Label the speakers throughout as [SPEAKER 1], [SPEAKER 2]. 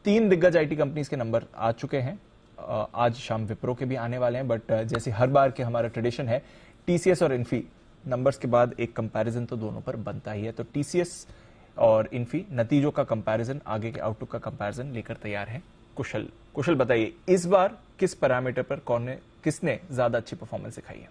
[SPEAKER 1] तीन दिग्गज IT companies के नंबर आ चुके हैं। आज शाम विप्रो के भी आने वाले हैं, बट जैसे हर बार के हमारा ट्रेडिशन है, टीसीएस और इन्फी नंबर्स के बाद एक कंपैरिजन तो दोनों पर बनता ही है। तो टीसीएस और इन्फी नतीजों का कंपैरिजन, आगे के आउटलुक का कंपैरिजन लेकर तैयार है कुशल बताइए, इस बार किस पैरामीटर पर किसने ज्यादा अच्छी परफॉर्मेंस दिखाई है?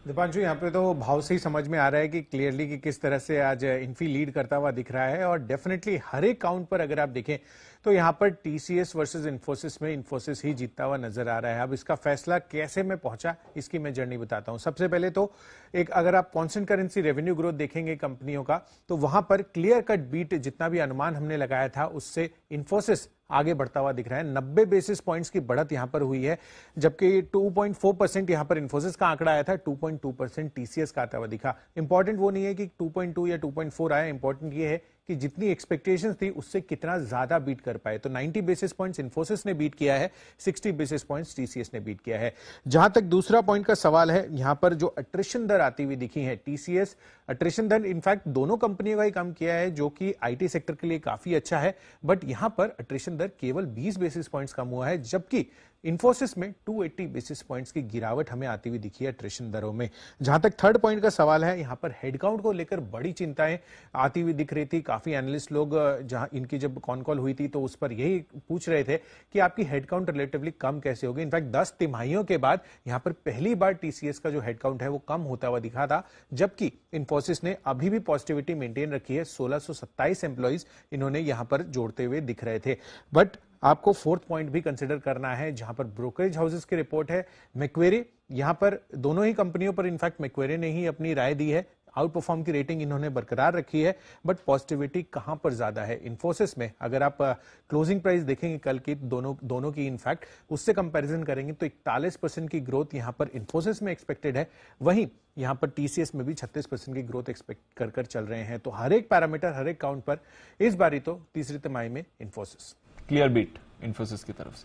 [SPEAKER 2] दीपांशु, यहाँ पे तो भाव से ही समझ में आ रहा है कि क्लियरली कि किस तरह से आज इन्फी लीड करता हुआ दिख रहा है। और डेफिनेटली हर एक काउंट पर अगर आप देखें तो यहाँ पर टीसीएस वर्सेस इन्फोसिस में इन्फोसिस ही जीतता हुआ नजर आ रहा है। अब इसका फैसला कैसे में पहुंचा, इसकी मैं जर्नी बताता हूं। सबसे पहले तो एक अगर आप कॉन्स्टेंट करेंसी रेवेन्यू ग्रोथ देखेंगे कंपनियों का, तो वहां पर क्लियर कट बीट, जितना भी अनुमान हमने लगाया था उससे इन्फोसिस आगे बढ़ता हुआ दिख रहा है। 90 बेसिस पॉइंट्स की बढ़त यहां पर हुई है, जबकि 2.4% यहां पर इन्फोसिस का आंकड़ा आया था, 2.2% टीसीएस का आता हुआ दिखा। इंपॉर्टेंट वो नहीं है कि 2.2 या 2.4 आया, इंपॉर्टेंट ये है कि जितनी एक्सपेक्टेशंस थी उससे कितना ज्यादा बीट कर पाए। तो 90 बेसिस पॉइंट्स इन्फोसिस ने बीट किया है, 60 बेसिस पॉइंट्स टीसीएस ने बीट किया है। जहां तक दूसरा पॉइंट का सवाल है, यहां पर जो अट्रिशन दर आती हुई दिखी है, टीसीएस अट्रिशन दर इनफैक्ट दोनों कंपनियों का ही कम किया है, जो कि आईटी सेक्टर के लिए काफी अच्छा है। बट यहां पर अट्रिशन दर केवल 20 बेसिस पॉइंट्स कम हुआ है, जबकि इन्फोसिस में 280 बेसिस पॉइंट्स की गिरावट हमें आती हुई दिखी है अट्रिशन दरों में। जहां तक थर्ड पॉइंट का सवाल है, यहां पर हेडकाउंट को लेकर बड़ी चिंताएं आती हुई दिख रही थी। काफी एनालिस्ट लोग, जहां इनकी जब कॉन कॉल हुई थी तो उस पर यही पूछ रहे थे कि आपकी हेडकाउंट रिलेटिवली कम कैसे होगी। इनफैक्ट 10 तिमाहियों के बाद यहां पर पहली बार टीसीएस का जो हेडकाउंट है वो कम होता हुआ दिखा था, जबकि इन्फोसिस ने अभी भी पॉजिटिविटी मेंटेन रखी है। 1627 एम्प्लॉइज इन्होंने यहां पर जोड़ते हुए दिख रहे थे। बट आपको फोर्थ पॉइंट भी कंसिडर करना है, जहां पर ब्रोकरेज हाउसेस की रिपोर्ट है। मैक्वेरी, यहां पर दोनों ही कंपनियों पर इनफैक्ट मैक्वेरी ने ही अपनी राय दी है, आउट परफॉर्म की रेटिंग इन्होंने बरकरार रखी है। बट पॉजिटिविटी कहां पर ज्यादा है? इन्फोसिस में अगर आप क्लोजिंग प्राइस देखेंगे कल की दोनों की, इनफैक्ट उससे कंपैरिजन करेंगे तो 41% की ग्रोथ यहां पर इन्फोसिस में एक्सपेक्टेड है। वहीं यहां पर टीसीएस में भी 36% की ग्रोथ एक्सपेक्ट कर चल रहे हैं। तो हर एक पैरामीटर, हर एक काउंट पर इस बारी तो तीसरी तिमाही में इन्फोसिस
[SPEAKER 1] क्लियर बीट इन्फोसिस की तरफ से,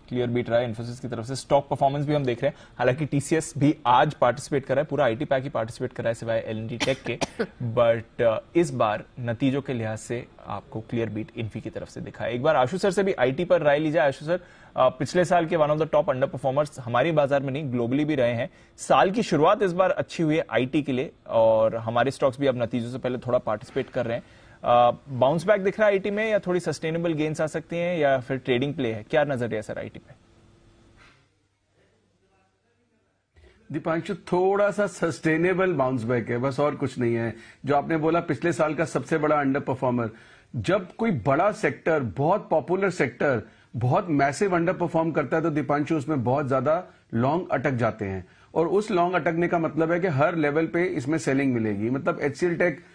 [SPEAKER 1] क्लियर बीट रहा है इन्फोसिस की तरफ से। स्टॉक परफॉर्मेंस भी हम देख रहे हैं, हालांकि टीसीएस भी आज पार्टिसिपेट कर रहा है, पूरा आईटी पैक ही पार्टिसिपेट कर रहा है सिवाय एलएनडी टेक के। बट इस बार नतीजों के लिहाज से आपको क्लियर बीट इन्फी की तरफ से दिखा है। एक बार आशु सर से भी आईटी पर राय ली जाए। आशु सर, पिछले साल के one of the top under performers हमारी बाजार में नहीं, ग्लोबली भी रहे हैं। साल की शुरुआत इस बार अच्छी हुई है आईटी के लिए, और हमारे स्टॉक्स भी अब नतीजों से पहले थोड़ा पार्टिसिपेट कर रहे हैं। बाउंस बैक दिख रहा है आईटी में, या थोड़ी सस्टेनेबल गेन्स आ सकती हैं, या फिर ट्रेडिंग प्ले है? क्या नजरिया सर आईटी पे?
[SPEAKER 3] दीपांशु, थोड़ा सा सस्टेनेबल बाउंस बैक है, बस और कुछ नहीं है। जो आपने बोला पिछले साल का सबसे बड़ा अंडर परफॉर्मर, जब कोई बड़ा सेक्टर, बहुत पॉपुलर सेक्टर बहुत मैसिव अंडर परफॉर्म करता है तो दीपांशु उसमें बहुत ज्यादा लॉन्ग अटक जाते हैं। और उस लॉन्ग अटकने का मतलब है कि हर लेवल पे इसमें सेलिंग मिलेगी। मतलब एचसीएल टेक,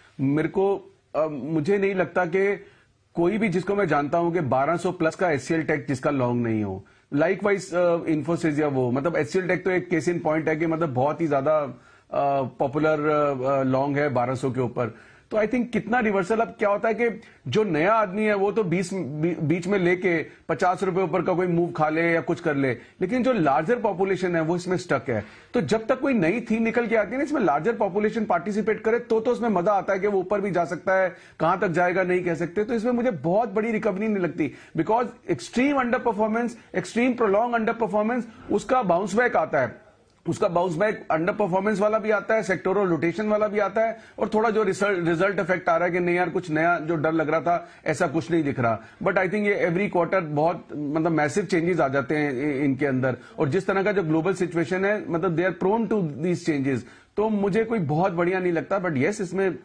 [SPEAKER 3] मुझे नहीं लगता कि कोई भी जिसको मैं जानता हूं कि 1200 प्लस का एचसीएल टेक जिसका लॉन्ग नहीं हो। लाइक वाइज इन्फोसिस या वो, मतलब एचसीएल टेक तो एक केस इन पॉइंट है कि मतलब बहुत ही ज्यादा पॉपुलर लॉन्ग है 1200 के ऊपर। तो आई थिंक कितना रिवर्सल, अब क्या होता है कि जो नया आदमी है वो तो बीच में लेके 50 रुपए ऊपर का कोई मूव खा ले या कुछ कर ले, लेकिन जो लार्जर पॉपुलेशन है वो इसमें स्टक है। तो जब तक कोई नई थीम निकल के आती है ना, इसमें लार्जर पॉपुलेशन पार्टिसिपेट करे तो उसमें मजा आता है कि वो ऊपर भी जा सकता है, कहां तक जाएगा नहीं कह सकते। तो इसमें मुझे बहुत बड़ी रिकवरी नहीं लगती, because extreme under performance, extreme prolong under performance, उसका बाउंस बैक आता है। उसका बाउंस बैक अंडर परफॉर्मेंस वाला भी आता है, सेक्टोरल रोटेशन वाला भी आता है, और थोड़ा जो रिजल्ट इफेक्ट आ रहा है कि नहीं यार कुछ नया जो डर लग रहा था ऐसा कुछ नहीं दिख रहा। बट आई थिंक ये एवरी क्वार्टर बहुत मतलब मैसिव चेंजेस आ जाते हैं इनके अंदर, और जिस तरह का जो ग्लोबल सिचुएशन है, मतलब they are prone to these changes. तो मुझे कोई बहुत बढ़िया नहीं लगता। बट यस, इसमें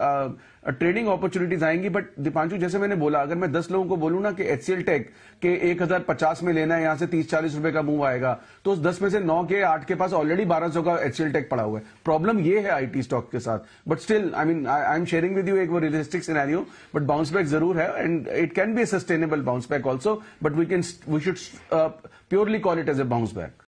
[SPEAKER 3] ट्रेडिंग अपॉर्चुनिटीज आएंगी। बट दीपांशु, जैसे मैंने बोला, अगर मैं 10 लोगों को बोलूं ना कि एचसीएल टेक के 1050 में लेना है, यहां से 30-40 रुपए का मूव आएगा, तो उस 10 में से 9 के 8 के पास ऑलरेडी 1200 का एचसीएल टेक पड़ा हुआ है। प्रॉब्लम ये है आईटी स्टॉक के साथ। But still I am sharing with you एक वो realistic scenario, but bounce back जरूर है, and it can be a sustainable bounce back also, but we should purely call it as a bounce back.